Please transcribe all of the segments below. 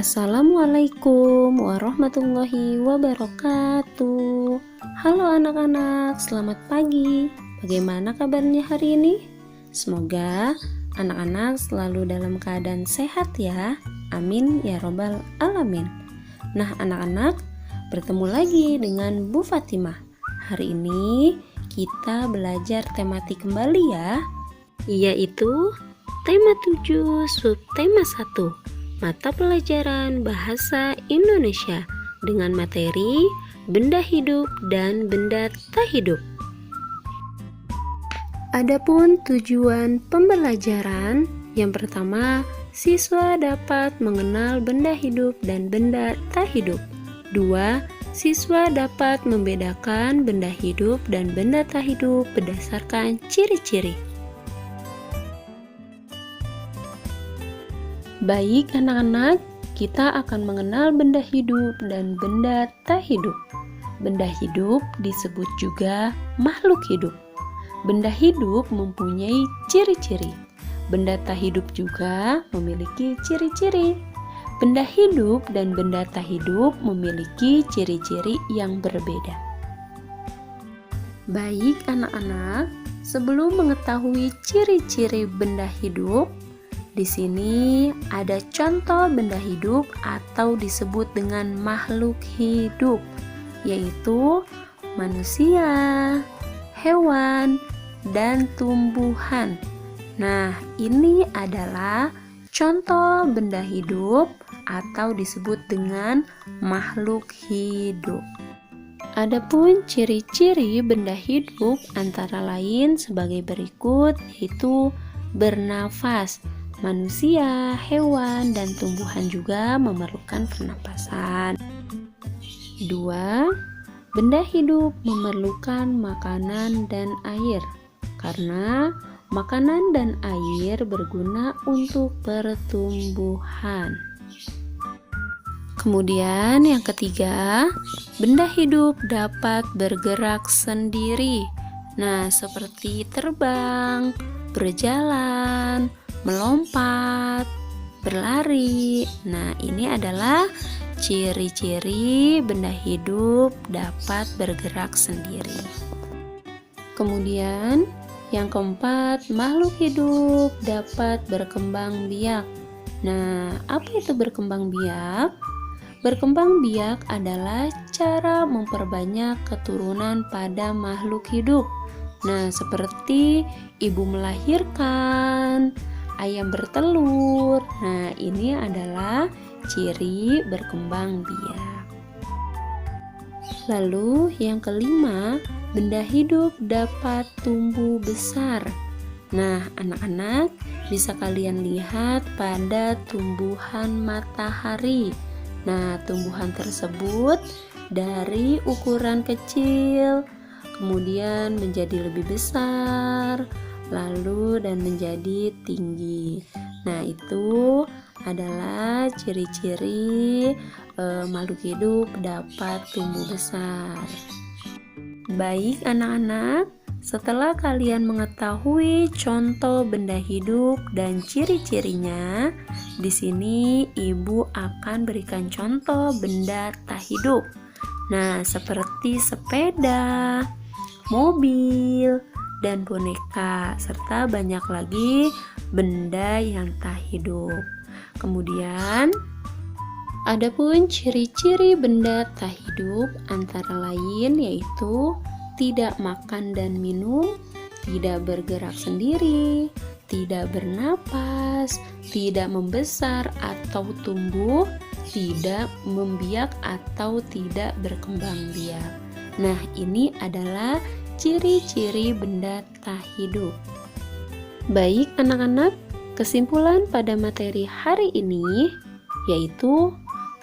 Assalamualaikum warahmatullahi wabarakatuh. Halo anak-anak, selamat pagi. Bagaimana kabarnya hari ini? Semoga anak-anak selalu dalam keadaan sehat ya. Amin ya robbal alamin. Nah anak-anak, bertemu lagi dengan Bu Fatimah. Hari ini kita belajar tematik kembali ya, yaitu tema 7 subtema 1. Mata pelajaran Bahasa Indonesia dengan materi benda hidup dan benda tak hidup. Adapun tujuan pembelajaran, yang pertama, siswa dapat mengenal benda hidup dan benda tak hidup. 2. Siswa dapat membedakan benda hidup dan benda tak hidup berdasarkan ciri-ciri. Baik anak-anak, kita akan mengenal benda hidup dan benda tak hidup. Benda hidup disebut juga makhluk hidup. Benda hidup mempunyai ciri-ciri. Benda tak hidup juga memiliki ciri-ciri. Benda hidup dan benda tak hidup memiliki ciri-ciri yang berbeda. Baik anak-anak, sebelum mengetahui ciri-ciri benda hidup, di sini ada contoh benda hidup atau disebut dengan makhluk hidup, yaitu manusia, hewan, dan tumbuhan. Nah, ini adalah contoh benda hidup atau disebut dengan makhluk hidup. Adapun ciri-ciri benda hidup antara lain sebagai berikut, yaitu bernafas. Manusia, hewan, dan tumbuhan juga memerlukan pernapasan. 2. Benda hidup memerlukan makanan dan air, karena makanan dan air berguna untuk pertumbuhan. Kemudian yang ketiga, benda hidup dapat bergerak sendiri. Nah, seperti terbang, berjalan, melompat, berlari. Nah, ini adalah ciri-ciri benda hidup dapat bergerak sendiri. Kemudian, yang keempat, makhluk hidup dapat berkembang biak. Nah, apa itu berkembang biak? Berkembang biak adalah cara memperbanyak keturunan pada makhluk hidup. Nah, seperti ibu melahirkan, ayam bertelur. Nah, ini adalah ciri berkembang biak. Lalu yang kelima, benda hidup dapat tumbuh besar. Nah, anak-anak bisa kalian lihat pada tumbuhan matahari. Nah, tumbuhan tersebut dari ukuran kecil, kemudian menjadi lebih besar, lalu dan menjadi tinggi. Nah, itu adalah ciri-ciri makhluk hidup dapat tumbuh besar. Baik anak-anak, setelah kalian mengetahui contoh benda hidup dan ciri-cirinya, di sini ibu akan berikan contoh benda tak hidup. Nah, seperti sepeda, mobil, dan boneka, serta banyak lagi benda yang tak hidup. Kemudian, adapun ciri-ciri benda tak hidup antara lain yaitu tidak makan dan minum, tidak bergerak sendiri, tidak bernapas, tidak membesar atau tumbuh, tidak membiak atau tidak berkembang biak. Nah, ini adalah ciri-ciri benda tak hidup. Baik anak-anak, kesimpulan pada materi hari ini yaitu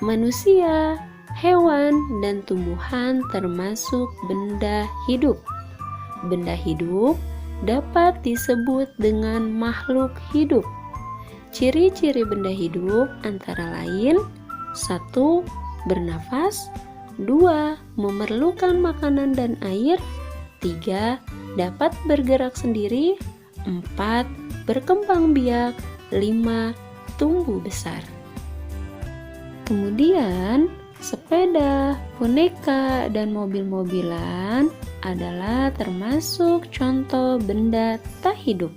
manusia, hewan, dan tumbuhan termasuk benda hidup. Benda hidup dapat disebut dengan makhluk hidup. Ciri-ciri benda hidup antara lain: 1. Bernafas, 2. Memerlukan makanan dan air, 3. Dapat bergerak sendiri, 4. Berkembang biak, 5. Tumbuh besar. Kemudian, sepeda, boneka, dan mobil-mobilan adalah termasuk contoh benda tak hidup.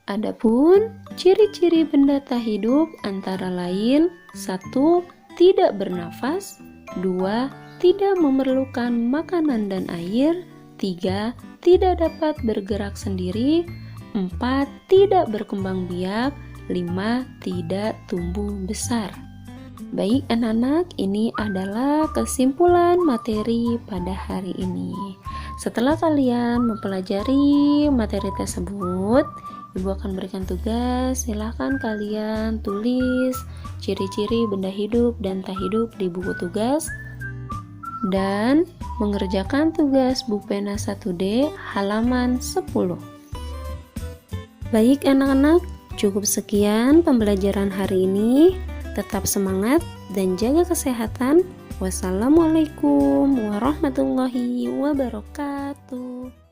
Adapun ciri-ciri benda tak hidup antara lain: 1. Tidak bernafas, 2. Tidak memerlukan makanan dan air, 3. Tidak dapat bergerak sendiri, 4. Tidak berkembang biak, 5. Tidak tumbuh besar. Baik anak-anak, ini adalah kesimpulan materi pada hari ini. Setelah kalian mempelajari materi tersebut, Ibu akan berikan tugas. Silahkan kalian tulis ciri-ciri benda hidup dan tak hidup di buku tugas dan mengerjakan tugas Bu Pena 1D halaman 10. Baik anak-anak, cukup sekian pembelajaran hari ini. Tetap semangat dan jaga kesehatan. Wassalamualaikum warahmatullahi wabarakatuh.